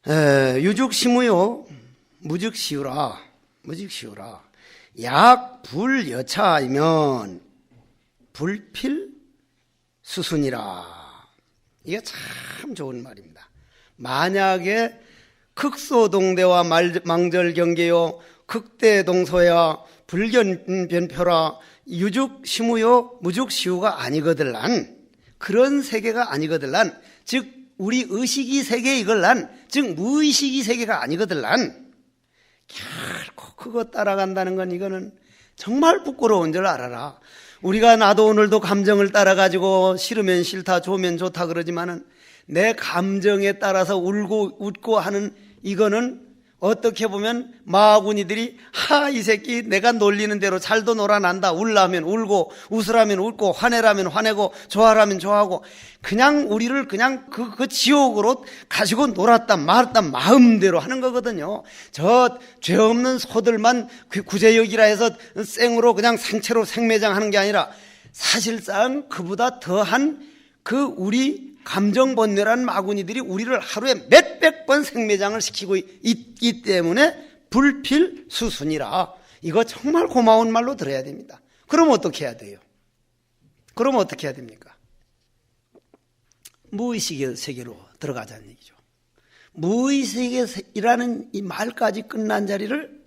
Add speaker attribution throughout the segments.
Speaker 1: 유죽시무요 무즉시우라. 약불여차이면 불필수순이라. 이게 참 좋은 말입니다. 만약에 극소동대와 망절경계요 극대동소야 불견변표라 유죽시무요 무죽시우가 아니거들란, 그런 세계가 아니거들란, 즉 우리 의식이 세계 이걸란, 즉 무의식이 세계가 아니거들란, 결코 그거 따라간다는 건 이거는 정말 부끄러운 줄 알아라. 우리가 나도 오늘도 감정을 따라가지고 싫으면 싫다 좋으면 좋다 그러지만은 내 감정에 따라서 울고 웃고 하는 이거는 어떻게 보면 마구니들이 이 새끼 내가 놀리는 대로 잘도 놀아난다. 울라면 울고 웃으라면 웃고 화내라면 화내고 좋아라면 좋아하고 그냥 우리를 그냥 그 지옥으로 가지고 놀았다 말았다 마음대로 하는 거거든요. 저 죄 없는 소들만 구제역이라 해서 생으로 그냥 생채로 생매장하는 게 아니라 사실상 그보다 더한 우리 감정번뇌란 마구니들이 우리를 하루에 몇백 번 생매장을 시키고 있기 때문에 불필수순이라. 이거 정말 고마운 말로 들어야 됩니다. 그럼 어떻게 해야 돼요? 그럼 어떻게 해야 됩니까? 무의식의 세계로 들어가자는 얘기죠. 무의식이라는 이 말까지 끝난 자리를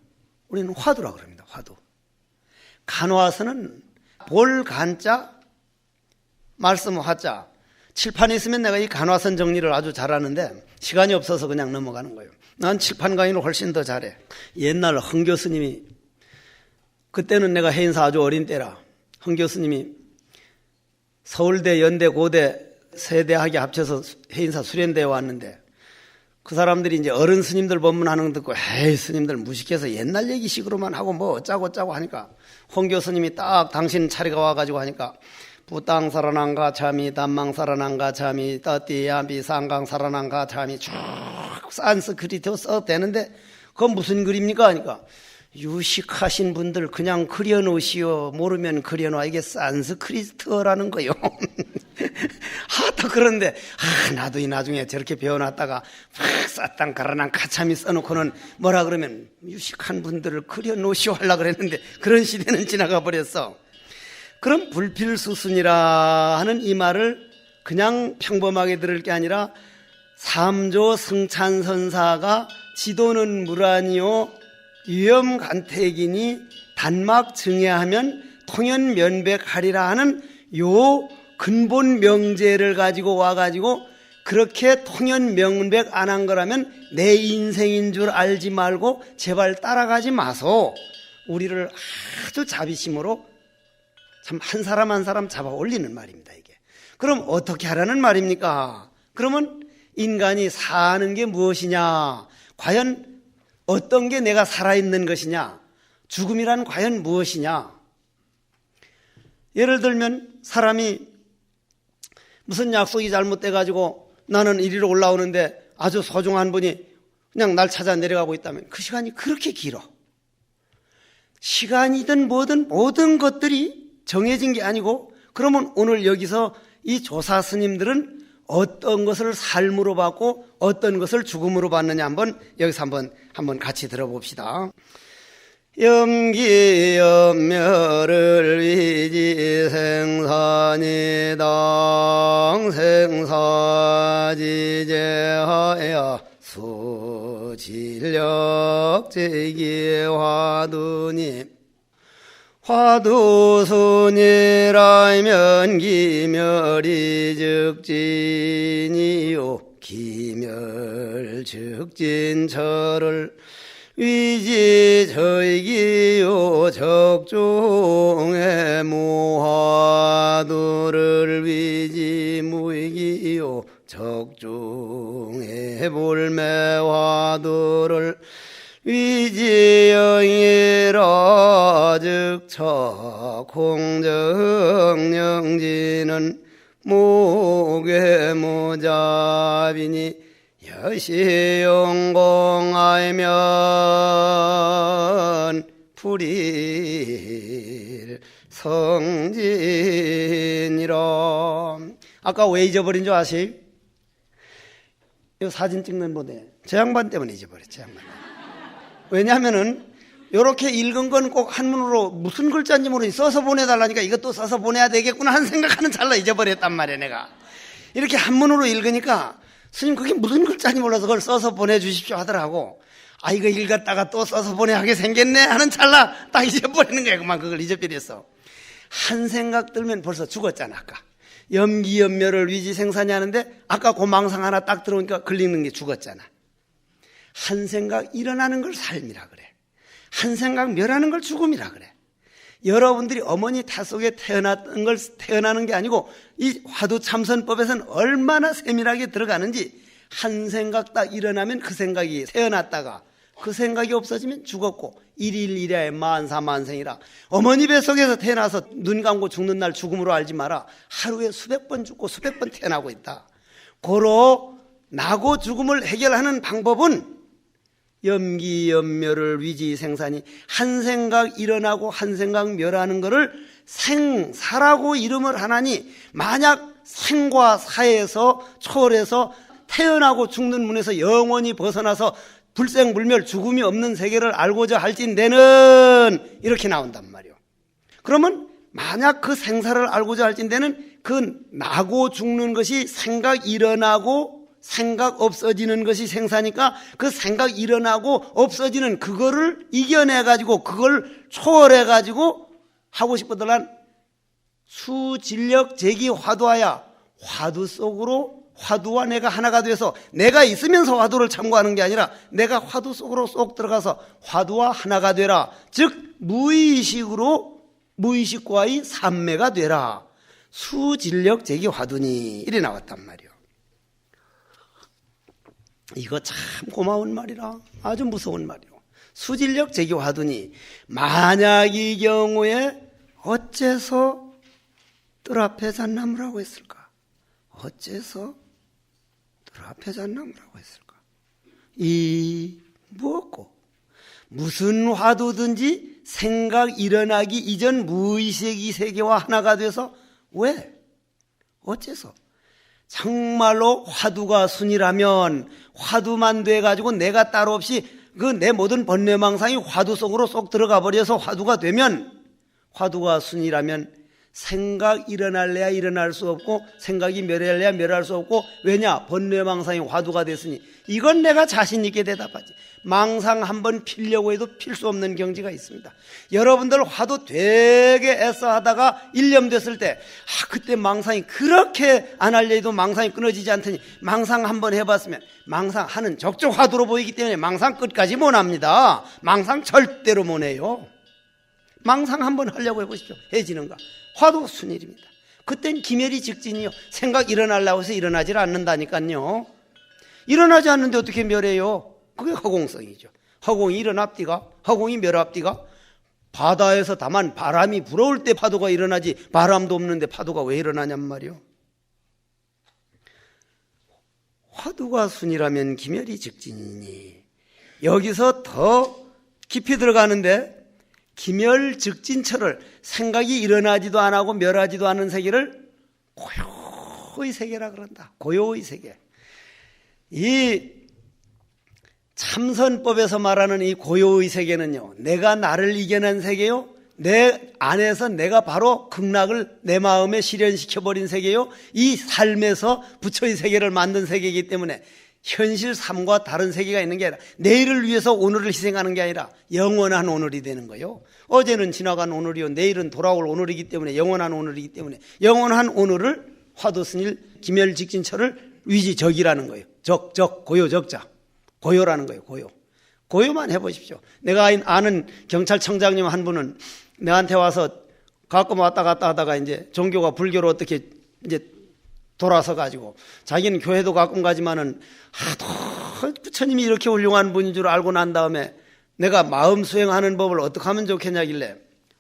Speaker 1: 우리는 화두라고 합니다. 화두. 간화서는 볼간자 말씀 화자, 칠판에 있으면 내가 이 간화선 정리를 아주 잘하는데 시간이 없어서 그냥 넘어가는 거예요. 난 칠판 강의를 훨씬 더 잘해. 옛날 흥 교수님이, 그때는 내가 해인사 아주 어린 때라, 흥 교수님이 서울대, 연대, 고대 세 대학에 합쳐서 해인사 수련대에 왔는데 그 사람들이 이제 어른 스님들 법문하는 거 듣고 에이 스님들 무식해서 옛날 얘기식으로만 하고 뭐 어쩌고 하니까 홍 교수님이 딱 당신 차례가 와가지고 하니까 부땅 살아난가 참이 단망 살아난가 참이 떠띠야비 상강 살아난가 참이 쭉 산스크리트로 써도 되는데 그건 무슨 글입니까 하니까 유식하신 분들 그냥 그려놓으시오. 모르면 그려놔. 이게 산스크리트어라는 거요. 또 그런데 나도 이 나중에 저렇게 배워놨다가 팍 싸땅 가라난 가참이 써놓고는 뭐라 그러면 유식한 분들을 그려놓으시오 하려고 그랬는데 그런 시대는 지나가 버렸어. 그럼 불필수순이라 하는 이 말을 그냥 평범하게 들을 게 아니라 삼조 승찬선사가 지도는 무란이요 위엄간택이니 단막 증해하면 통연면백하리라 하는 요 근본 명제를 가지고 와가지고 그렇게 통연명백 안 한 거라면 내 인생인 줄 알지 말고 제발 따라가지 마소. 우리를 아주 자비심으로 참 한 사람 한 사람 잡아 올리는 말입니다, 이게. 그럼 어떻게 하라는 말입니까? 그러면 인간이 사는 게 무엇이냐? 과연 어떤 게 내가 살아있는 것이냐? 죽음이란 과연 무엇이냐? 예를 들면 사람이 무슨 약속이 잘못돼가지고 나는 이리로 올라오는데 아주 소중한 분이 그냥 날 찾아 내려가고 있다면 그 시간이 그렇게 길어. 시간이든 뭐든 모든 것들이 정해진 게 아니고 그러면 오늘 여기서 이 조사 스님들은 어떤 것을 삶으로 받고 어떤 것을 죽음으로 받느냐 여기서 한번 같이 들어봅시다. 염기염멸을 위지 생산이당 생사지제하여 수진력제기 화두니 화두순이라면 기멸이 즉진이요 기멸 즉진철을 위지저이기요 적중의 무화두를 위지무이기요 적중의 불매화두를 위지영이라 즉처 공정영지는 무괴무자비니 여시용공하면 불일 성진이라. 아까 왜 잊어버린 줄 아세요? 이 사진 찍는 분에 저 양반 때문에 잊어버렸죠. 양반. 왜냐하면은 이렇게 읽은 건 꼭 한문으로 무슨 글자인지 모르니 써서 보내달라니까 이것도 써서 보내야 되겠구나 하는 생각하는 찰나 잊어버렸단 말이에요. 내가 이렇게 한문으로 읽으니까 스님 그게 무슨 글자인지 몰라서 그걸 써서 보내주십시오 하더라고. 아 이거 읽었다가 또 써서 보내하게 생겼네 하는 찰나 딱 잊어버리는 거야. 그만 그걸 잊어버렸어. 한 생각 들면 벌써 죽었잖아. 아까 염기염멸을 위지생산이 하는데 아까 그 망상 하나 딱 들어오니까 걸리는 게 죽었잖아. 한 생각 일어나는 걸 삶이라 그래. 한 생각 멸하는 걸 죽음이라 그래. 여러분들이 어머니 胎속에 태어나는 게 아니고 이 화두참선법에서는 얼마나 세밀하게 들어가는지 한 생각 딱 일어나면 그 생각이 태어났다가 그 생각이 없어지면 죽었고 일일일야에 만사만생이라. 어머니 뱃속에서 태어나서 눈 감고 죽는 날 죽음으로 알지 마라. 하루에 수백 번 죽고 수백 번 태어나고 있다. 고로 나고 죽음을 해결하는 방법은 염기염멸을 위지생산이 한 생각 일어나고 한 생각 멸하는 것을 생사라고 이름을 하나니 만약 생과 사에서 초월해서 태어나고 죽는 문에서 영원히 벗어나서 불생불멸 죽음이 없는 세계를 알고자 할진대는 이렇게 나온단 말이에요. 그러면 만약 그 생사를 알고자 할진대는 그 나고 죽는 것이 생각 일어나고 생각 없어지는 것이 생사니까 그 생각 일어나고 없어지는 그거를 이겨내가지고 그걸 초월해가지고 하고 싶었더란 수진력 제기 화두하야 화두 속으로 화두와 내가 하나가 돼서 내가 있으면서 화두를 참고하는 게 아니라 내가 화두 속으로 쏙 들어가서 화두와 하나가 되라. 즉 무의식과의 삼매가 되라. 수진력 제기 화두니 이래 나왔단 말이에요. 이거 참 고마운 말이라. 아주 무서운 말이요. 수진력 제기 화두니 만약 이 경우에 어째서 뜰 앞에 잣나무라고 했을까? 어째서 뜰 앞에 잣나무라고 했을까? 이 무엇고 무슨 화두든지 생각 일어나기 이전 무의식이 세계와 하나가 돼서 왜? 어째서? 정말로 화두가 순이라면 화두만 돼가지고 내가 따로 없이 그 내 모든 번뇌망상이 화두 속으로 쏙 들어가 버려서 화두가 되면 화두가 순이라면 생각 일어날래야 일어날 수 없고 생각이 멸할래야 멸할 수 없고 왜냐? 번뇌망상이 화두가 됐으니 이건 내가 자신 있게 대답하지. 망상 한번 피려고 해도 필 수 없는 경지가 있습니다. 여러분들 화두 되게 애써 하다가 일념됐을 때 그때 망상이 그렇게 안 하려 해도 망상이 끊어지지 않더니 망상 한번 해봤으면 망상하는 적적 화두로 보이기 때문에 망상 끝까지 못 합니다. 망상 절대로 못 해요. 망상 한번 하려고 해보십시오. 해지는가? 화두 순일입니다. 그땐 기멸이 직진이요. 생각 일어나려고 해서 일어나질 않는다니까요. 일어나지 않는데 어떻게 멸해요? 그게 허공성이죠. 허공이 일어납디가? 허공이 멸합디가? 바다에서 다만 바람이 불어올 때 파도가 일어나지 바람도 없는데 파도가 왜 일어나냔 말이요. 화두가 순이라면 기멸이 직진이니 여기서 더 깊이 들어가는데 기멸 직진처를 생각이 일어나지도 안 하고 멸하지도 않은 세계를 고요의 세계라 그런다. 고요의 세계. 이 참선법에서 말하는 이 고요의 세계는요, 내가 나를 이겨낸 세계요, 내 안에서 내가 바로 극락을 내 마음에 실현시켜버린 세계요, 이 삶에서 부처의 세계를 만든 세계이기 때문에 현실 삶과 다른 세계가 있는 게 아니라 내일을 위해서 오늘을 희생하는 게 아니라 영원한 오늘이 되는 거예요. 어제는 지나간 오늘이요, 내일은 돌아올 오늘이기 때문에 영원한 오늘이기 때문에 영원한 오늘을 화두스닐 기멸직진처를 위지적이라는 거예요. 고요적자. 고요라는 거예요. 고요만 해보십시오. 내가 아는 경찰청장님 한 분은 내한테 와서 가끔 왔다 갔다 하다가 이제 종교가 불교로 어떻게 이제 돌아서 가지고 자기는 교회도 가끔 가지만은 부처님이 이렇게 훌륭한 분인 줄 알고 난 다음에 내가 마음 수행하는 법을 어떻게 하면 좋겠냐길래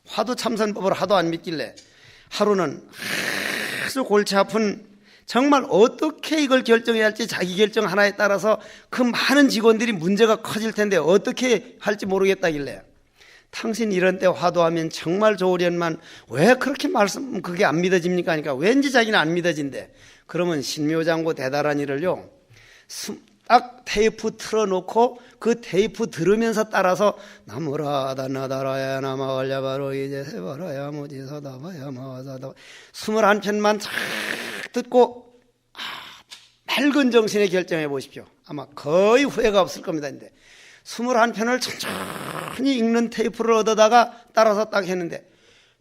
Speaker 1: 화두 참선법을 하도 안 믿길래 하루는 아주 골치 아픈 정말 어떻게 이걸 결정해야 할지 자기 결정 하나에 따라서 그 많은 직원들이 문제가 커질 텐데 어떻게 할지 모르겠다길래 당신 이런 때 화두하면 정말 좋으련만 왜 그렇게 말씀 그게 안 믿어집니까? 하니까 왠지 자기는 안 믿어진대. 그러면 신묘장고 대다란 일을요 딱 테이프 틀어놓고 그 테이프 들으면서 따라서 나무라다 나다라야 나마갈야바로 이제 세바라야 모지사다바야 마사다 21편만 쫙 듣고 맑은 정신에 결정해 보십시오. 아마 거의 후회가 없을 겁니다. 근데 21편을 천천히 읽는 테이프를 얻어다가 따라서 딱 했는데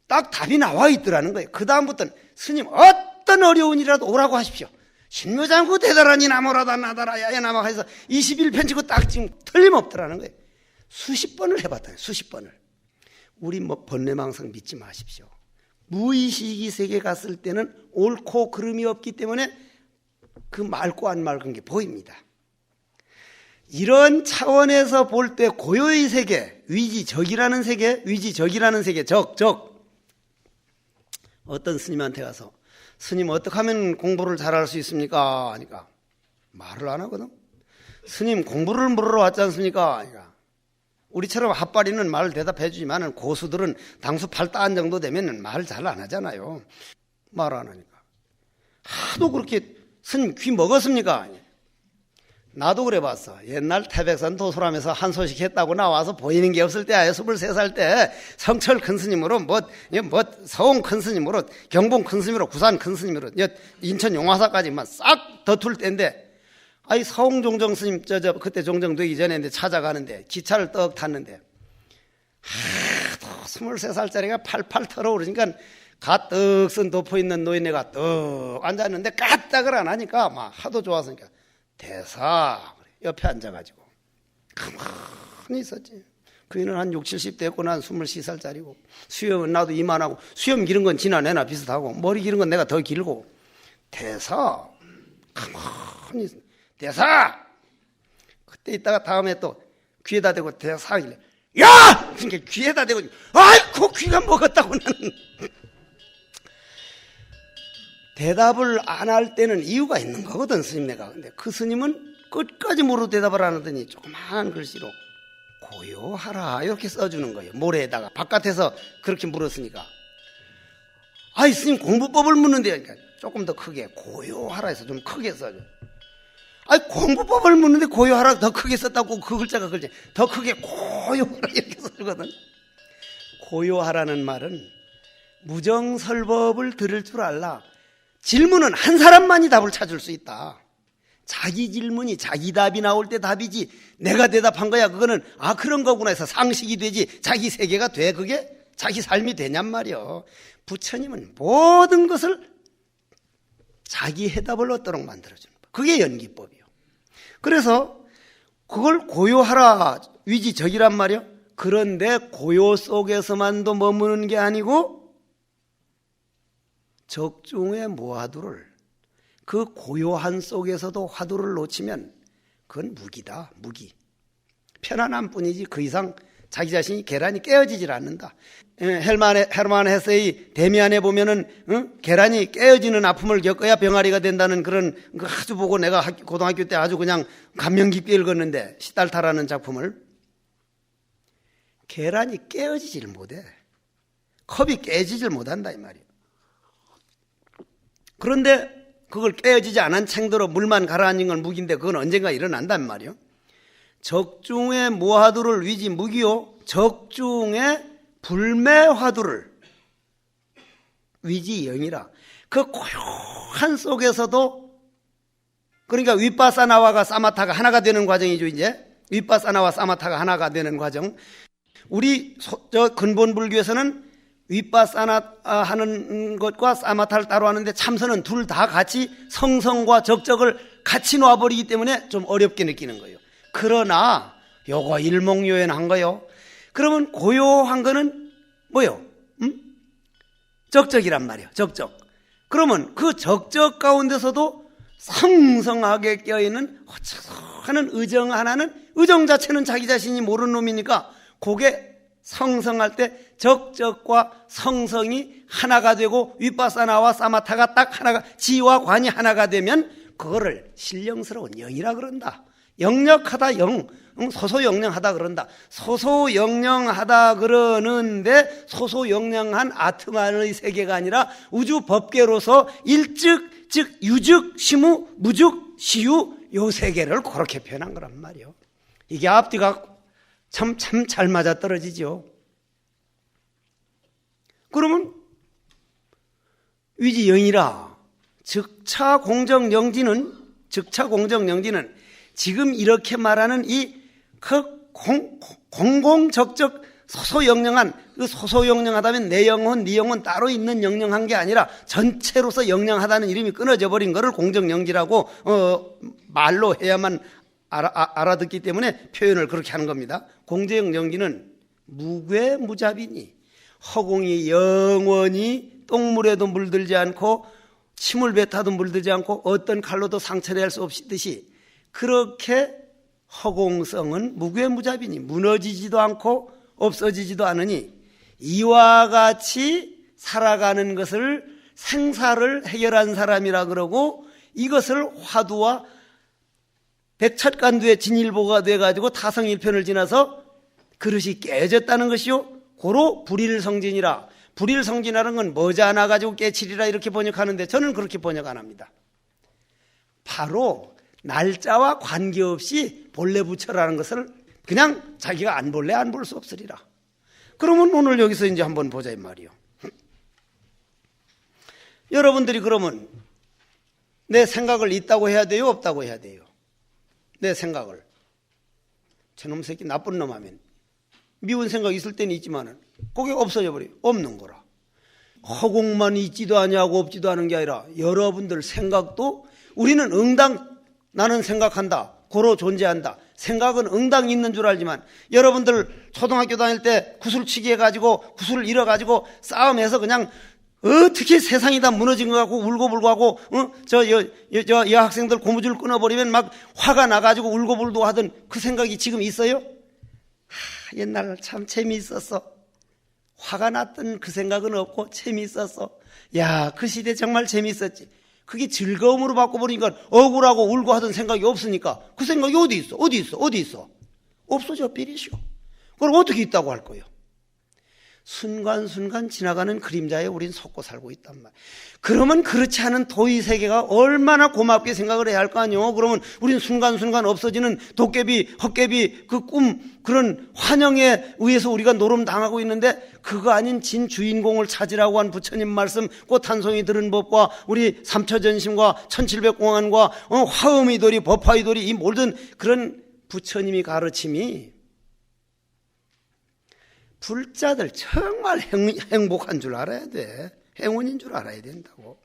Speaker 1: 딱 답이 나와 있더라는 거예요. 그 다음부터는 스님 어떤 어려운 일이라도 오라고 하십시오. 신묘장구 대단하니 나무라다 나다라야 나마 해서 21편 치고 딱 지금 틀림없더라는 거예요. 수십 번을 해봤다요. 수십 번을. 우리 뭐 번뇌망상 믿지 마십시오. 무의식이 세계 갔을 때는 옳고 그름이 없기 때문에 그 맑고 안 맑은 게 보입니다. 이런 차원에서 볼 때 고요의 세계, 위지적이라는 세계, 위지적이라는 세계, 적. 어떤 스님한테 가서 스님 어떻게 하면 공부를 잘할 수 있습니까? 하니까 말을 안 하거든. 스님 공부를 물으러 왔지 않습니까? 하니까 우리처럼 핫바리는 말을 대답해 주지만 고수들은 당수 8단 정도 되면 말을 잘 안 하잖아요. 말 안 하니까 하도 그렇게 스님 귀 먹었습니까? 나도 그래 봤어. 옛날 태백산 도소람에서 한 소식 했다고 나와서 보이는 게 없을 때 23살 때 성철 큰 스님으로 서홍 큰 스님으로 경봉 큰 스님으로 구산 큰 스님으로 인천 용화사까지만 싹 덧툴 때인데 서홍 종정 스님 그때 종정되기 전에 찾아가는데 기차를 떡 탔는데 또 23살짜리가 팔팔 털어오르니까 가뜩 쓴 덮어있는 노인네가 떡 앉았는데 까딱을 안 하니까 막 하도 좋았으니까 대사 옆에 앉아가지고 가만히 있었지. 그이는 한 60, 70대였고 난 23살짜리고 수염은 나도 이만하고 수염 기른 건 지난 애나 비슷하고 머리 기른 건 내가 더 길고 대사 가만히 있어. 대사 그때 있다가 다음에 또 귀에다 대고 대사 야! 그러니까 귀에다 대고 아이고 귀가 먹었다고 나는 대답을 안 할 때는 이유가 있는 거거든 스님네가. 근데 그 스님은 끝까지 모르고 대답을 안 하더니 조그마한 글씨로 고요하라 이렇게 써주는 거예요. 모래에다가 바깥에서 그렇게 물었으니까 스님 공부법을 묻는데 그러니까 조금 더 크게 고요하라 해서 좀 크게 써줘. 공부법을 묻는데 고요하라 더 크게 썼다고 그 글자가 글자 더 크게 고요하라 이렇게 써주거든. 고요하라는 말은 무정설법을 들을 줄 알라. 질문은 한 사람만이 답을 찾을 수 있다. 자기 질문이 자기 답이 나올 때 답이지 내가 대답한 거야 그거는 그런 거구나 해서 상식이 되지 자기 세계가 돼 그게 자기 삶이 되냔 말이요. 부처님은 모든 것을 자기 해답을 얻도록 만들어주는 거. 그게 연기법이요. 그래서 그걸 고요하라 위지적이란 말이요. 그런데 고요 속에서만도 머무는 게 아니고 적중의 무화두를 그 고요한 속에서도 화두를 놓치면 그건 무기다. 무기. 편안함 뿐이지 그 이상 자기 자신이 계란이 깨어지질 않는다. 헤르만 헤세의 데미안에 보면은 계란이 깨어지는 아픔을 겪어야 병아리가 된다는 그런 그 아주 보고 내가 고등학교 때 아주 그냥 감명 깊게 읽었는데 시달타라는 작품을 계란이 깨어지질 못해. 컵이 깨지질 못한다 이 말이에요. 그런데 그걸 깨어지지 않은 챙들어 물만 가라앉은 건 무기인데 그건 언젠가 일어난단 말이에요. 적중의 무화두를 위지 무기요 적중의 불매화두를 위지 영이라. 그 고요한 속에서도 그러니까 윗바사나와가 사마타가 하나가 되는 과정이죠. 이제 윗바사나와 사마타가 하나가 되는 과정. 우리 근본 불교에서는 윗바사나 하는 것과 사마타를 따로 하는데 참선은 둘 다 같이 성성과 적적을 같이 놔버리기 때문에 좀 어렵게 느끼는 거예요. 그러나 요거 일목요연한 거요. 그러면 고요한 거는 뭐요? 적적이란 말이에요. 적적. 그러면 그 적적 가운데서도 성성하게 껴있는 하는 의정 하나는 의정 자체는 자기 자신이 모르는 놈이니까 그게 성성할 때 적적과 성성이 하나가 되고 윗바사나와 사마타가 딱 하나가 지와 관이 하나가 되면 그거를 신령스러운 영이라 그런다. 영력하다 영, 소소영령하다 그런다. 소소영령하다 그러는데 소소영령한 아트만의 세계가 아니라 우주 법계로서 일즉 즉 유즉 시무 무즉 시유 요 세계를 그렇게 표현한 거란 말이요. 이게 앞뒤가 참 잘 맞아 떨어지죠. 그러면 위지영이라 즉차 공정영지는 지금 이렇게 말하는 이 공공적적 소소영령한, 그 소소영령하다면 내 영혼, 네 영혼 따로 있는 영령한 게 아니라 전체로서 영령하다는 이름이 끊어져 버린 거를 공정영지라고 말로 해야만 알아듣기 때문에 표현을 그렇게 하는 겁니다. 공정영지는 무괴무잡이니 허공이 영원히 똥물에도 물들지 않고 침을 뱉어도 물들지 않고 어떤 칼로도 상처를 할 수 없듯이 그렇게 허공성은 무괴무잡이니 무너지지도 않고 없어지지도 않으니 이와 같이 살아가는 것을 생사를 해결한 사람이라 그러고 이것을 화두와 백철간두의 진일보가 돼가지고 타성일편을 지나서 그릇이 깨졌다는 것이요. 고로 불일성진이라. 불일성진이라는 건 머지않아가지고 깨치리라 이렇게 번역하는데 저는 그렇게 번역 안 합니다. 바로 날짜와 관계없이 본래 부처라는 것을 그냥 자기가 안 볼래 안 볼 수 없으리라. 그러면 오늘 여기서 이제 한번 보자 이 말이요. 여러분들이 그러면 내 생각을 있다고 해야 돼요? 없다고 해야 돼요? 내 생각을. 저놈 새끼 나쁜 놈 하면 미운 생각 있을 때는 있지만은 그게 없어져 버려요. 없는 거라. 허공만 있지도 아니하고 없지도 않은 게 아니라 여러분들 생각도 우리는 응당 나는 생각한다. 고로 존재한다. 생각은 응당 있는 줄 알지만 여러분들 초등학교 다닐 때 구슬치기 해가지고 구슬을 잃어가지고 싸움해서 그냥 어떻게 세상이 다 무너진 것 같고 울고불고 하고 저 여학생들 고무줄 끊어버리면 막 화가 나가지고 울고불고 하던 그 생각이 지금 있어요? 옛날 참 재미있었어. 화가 났던 그 생각은 없고 재미있었어. 야, 그 시대 정말 재미있었지. 그게 즐거움으로 바꿔버리니까 억울하고 울고 하던 생각이 없으니까 그 생각이 어디 있어? 어디 있어? 어디 있어? 없어져 버리시오. 그럼 어떻게 있다고 할 거예요? 순간순간 지나가는 그림자에 우린 속고 살고 있단 말이에요. 그러면 그렇지 않은 도의 세계가 얼마나 고맙게 생각을 해야 할 거 아니에요. 그러면 우린 순간순간 없어지는 도깨비, 헛개비, 그 꿈, 그런 환영에 의해서 우리가 노름당하고 있는데 그거 아닌 진주인공을 찾으라고 한 부처님 말씀, 꽃 한 송이 들은 법과 우리 삼처전심과 1700공안과 화음이도리, 법화이도리 이 모든 그런 부처님이 가르침이 불자들 정말 행복한 줄 알아야 돼. 행운인 줄 알아야 된다고.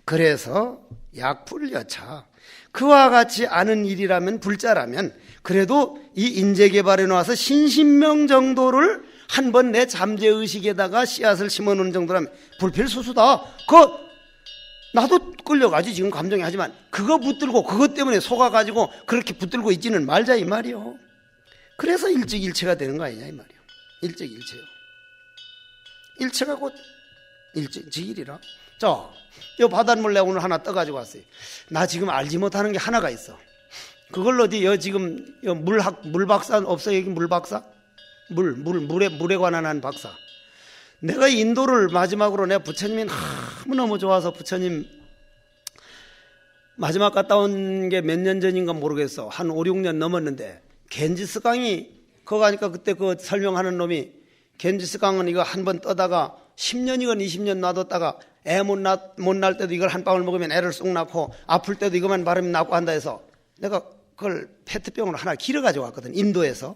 Speaker 1: 그래서 약불여차 그와 같이 아는 일이라면 불자라면 그래도 이 인재개발에 나와서 신신명 정도를 한번 내 잠재의식에다가 씨앗을 심어놓는 정도라면 불필수수다. 나도 끌려가지 지금 감정이 하지만 그거 붙들고 그것 때문에 속아가지고 그렇게 붙들고 있지는 말자 이 말이요. 그래서 일찍일체가 되는 거 아니냐 이 말이요. 일찍일체요. 일체가 곧 일찍지일이라. 자, 이 바닷물 내가 오늘 하나 떠가지고 왔어요. 나 지금 알지 못하는 게 하나가 있어. 그걸 어디 지금 물박사 없어? 여기 물박사? 물에 관한 박사. 내가 인도를 마지막으로 내가 부처님이 너무너무 좋아서 부처님 마지막 갔다 온 게 몇 년 전인가 모르겠어. 한 5, 6년 넘었는데 겐지스 강이 그거 가니까 그때 그 설명하는 놈이 겐지스 강은 이거 한 번 떠다가 10년이건 20년 놔뒀다가 애 못 날 때도 이걸 한 방울 먹으면 애를 쏙 낳고 아플 때도 이것만 바르면 낫고 한다 해서 내가 그걸 페트병으로 하나 길어 가지고 왔거든. 인도에서.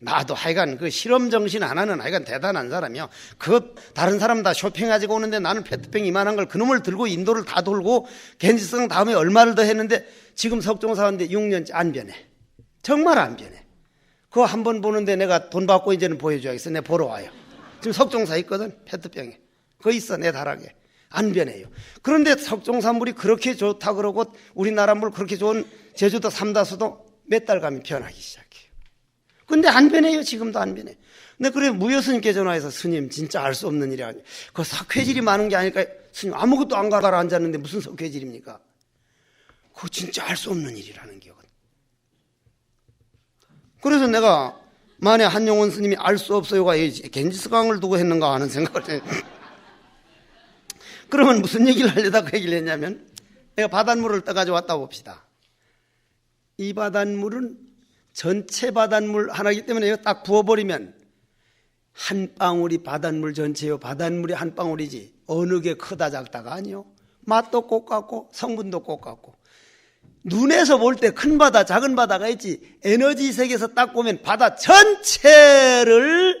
Speaker 1: 나도 하여간 그 실험 정신 하나는 하여간 대단한 사람이야. 그 다른 사람 다 쇼핑 가지고 오는데 나는 페트병 이만한 걸 그놈을 들고 인도를 다 돌고 겐지스 강 다음에 얼마를 더 했는데 지금 석종사인데 6년째 안 변해. 정말 안 변해. 그거 한 번 보는데 내가 돈 받고 이제는 보여줘야겠어. 내가 보러 와요. 지금 석종사 있거든. 페트병에. 그거 있어. 내 다락에. 안 변해요. 그런데 석종사 물이 그렇게 좋다 그러고 우리나라 물 그렇게 좋은 제주도 삼다수도 몇 달 가면 변하기 시작해요. 근데 안 변해요. 지금도 안 변해. 근데 그래 무효스님께 전화해서 스님 진짜 알 수 없는 일이 아니에요. 그 석회질이 많은 게 아닐까. 스님 아무것도 안 가라 앉았는데 무슨 석회질입니까? 그거 진짜 알 수 없는 일이라는 거거든. 그래서 내가 만약 한용원 스님이 알 수 없어요가 겐지스 강을 두고 했는가 하는 생각을 해. 그러면 무슨 얘기를 하려다 그 얘기를 했냐면 내가 바닷물을 떠가지고 왔다 봅시다. 이 바닷물은 전체 바닷물 하나이기 때문에 이거 딱 부어버리면 한 방울이 바닷물 전체요. 바닷물이 한 방울이지 어느 게 크다 작다가 아니요. 맛도 꼭 같고 성분도 꼭 같고. 눈에서 볼 때 큰 바다 작은 바다가 있지. 에너지 세계에서 딱 보면 바다 전체를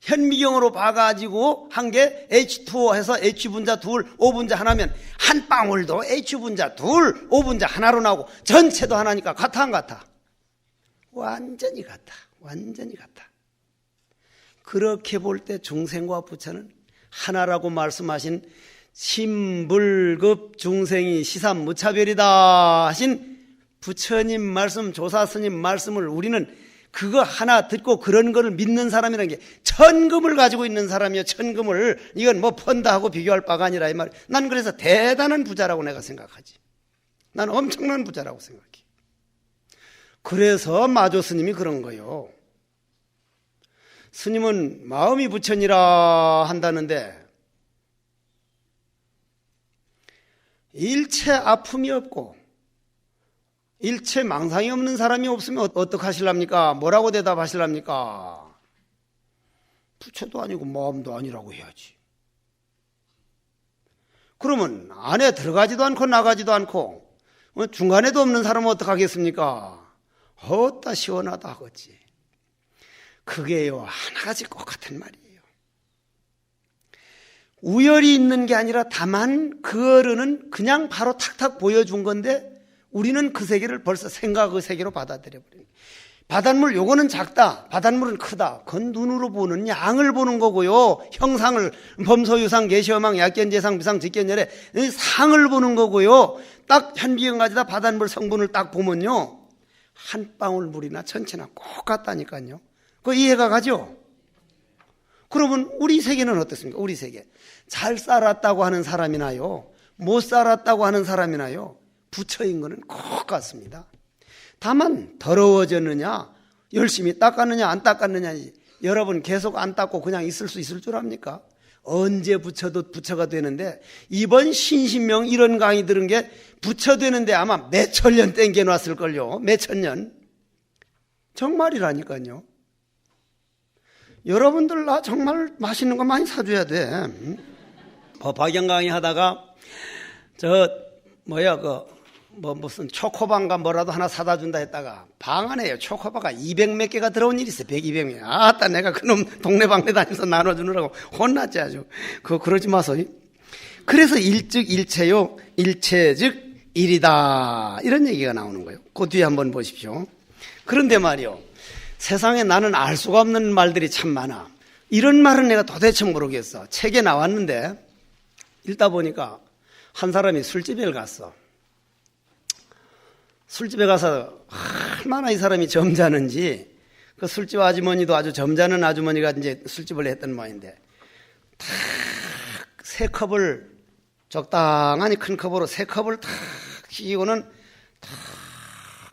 Speaker 1: 현미경으로 봐가지고 한 게 H2O 해서 H분자 둘, O분자 하나면 한 방울도 H분자 둘, O분자 하나로 나오고 전체도 하나니까 같아 안 같아? 완전히 같아. 완전히 같아. 그렇게 볼 때 중생과 부처는 하나라고 말씀하신 심불급 중생이 시삼무차별이다 하신 부처님 말씀, 조사스님 말씀을 우리는 그거 하나 듣고 그런 거를 믿는 사람이라는 게 천금을 가지고 있는 사람이요. 천금을 이건 뭐 펀드하고 비교할 바가 아니라 이 말. 난 그래서 대단한 부자라고 내가 생각하지. 난 엄청난 부자라고 생각해. 그래서 마조 스님이 그런 거요. 스님은 마음이 부처니라 한다는데 일체 아픔이 없고 일체 망상이 없는 사람이 없으면 어떡하실랍니까? 뭐라고 대답하실랍니까? 부처도 아니고 마음도 아니라고 해야지. 그러면 안에 들어가지도 않고 나가지도 않고 중간에도 없는 사람은 어떡하겠습니까? 어따 시원하다 하겠지. 그게요 하나같이 꼭 같은 말이에요. 우열이 있는 게 아니라 다만 그 어른은 그냥 바로 탁탁 보여준 건데 우리는 그 세계를 벌써 생각의 세계로 받아들여 버리는 거예요. 바닷물 요거는 작다, 바닷물은 크다. 그건 눈으로 보는 양을 보는 거고요. 형상을 범소유상, 계시어망, 약견재상, 비상, 직견열애 상을 보는 거고요. 딱 현미경 가지다 바닷물 성분을 딱 보면요 한 방울 물이나 전체나 꼭 같다니까요. 그거 이해가 가죠? 그러면 우리 세계는 어떻습니까? 우리 세계 잘 살았다고 하는 사람이나요 못 살았다고 하는 사람이나요 부처인 거는 꼭 같습니다. 다만 더러워졌느냐 열심히 닦았느냐 안 닦았느냐. 여러분 계속 안 닦고 그냥 있을 수 있을 줄 압니까? 언제 부처도 부처가 되는데 이번 신신명 이런 강의 들은 게 부처 되는데 아마 몇천 년 땡겨놨을걸요. 몇천 년. 정말이라니까요. 여러분들 나 정말 맛있는 거 많이 사줘야 돼. 박영 강의 하다가 무슨 초코바인가 뭐라도 하나 사다 준다 했다가 방 안에요 초코바가 200몇 개가 들어온 일이 있어요. 100, 200몇. 아따 내가 그놈 동네방네 다니면서 나눠주느라고 혼났지 아주. 그러지 마소. 그래서 일즉 일체요 일체 즉 일이다 이런 얘기가 나오는 거예요. 그 뒤에 한번 보십시오. 그런데 말이요 세상에 나는 알 수가 없는 말들이 참 많아. 이런 말은 내가 도대체 모르겠어. 책에 나왔는데 읽다 보니까 한 사람이 술집에 갔어. 술집에 가서 얼마나 이 사람이 점잖은지 그 술집 아주머니도 아주 점잖은 아주머니가 이제 술집을 했던 모양인데 탁 세 컵을 적당하니 큰 컵으로 세 컵을 탁 끼고는 탁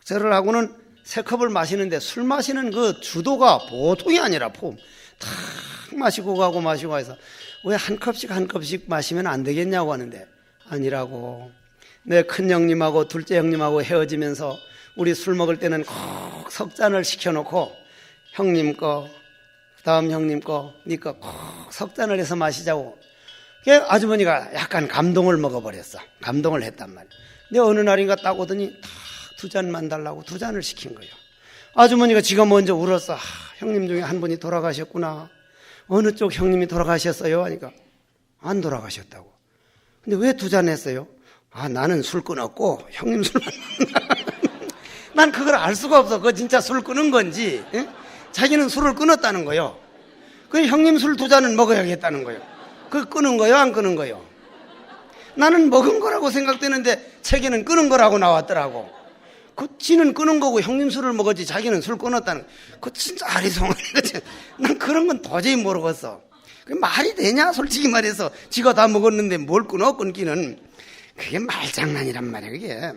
Speaker 1: 절을 하고는 세 컵을 마시는데 술 마시는 그 주도가 보통이 아니라 탁 마시고 가고 마시고 해서 왜 한 컵씩 한 컵씩 마시면 안 되겠냐고 하는데 아니라고. 내 큰 형님하고 둘째 형님하고 헤어지면서 우리 술 먹을 때는 꼭 석 잔을 시켜놓고 형님 거, 다음 형님 거, 니 거 꼭 석 잔을 해서 마시자고. 아주머니가 약간 감동을 먹어버렸어. 감동을 했단 말이야. 근데 어느 날인가 딱 오더니 딱 두 잔만 달라고 두 잔을 시킨 거예요. 아주머니가 지가 먼저 울었어. 형님 중에 한 분이 돌아가셨구나. 어느 쪽 형님이 돌아가셨어요? 하니까 안 돌아가셨다고. 근데 왜 두 잔 했어요? 나는 술 끊었고 형님 술만 난 그걸 알 수가 없어. 그거 진짜 술 끊은 건지 자기는 술을 끊었다는 거예요. 그 형님 술 두 잔은 먹어야겠다는 거예요. 그거 끊은 거예요? 안 끊은 거예요? 나는 먹은 거라고 생각되는데 책에는 끊은 거라고 나왔더라고. 그 지는 끊은 거고 형님 술을 먹었지 자기는 술 끊었다는 그 진짜 아리송한 거지. 난 그런 건 도저히 모르겠어. 그게 말이 되냐 솔직히 말해서 지가 다 먹었는데 뭘 끊어 끊기는. 그게 말장난이란 말이야 그게.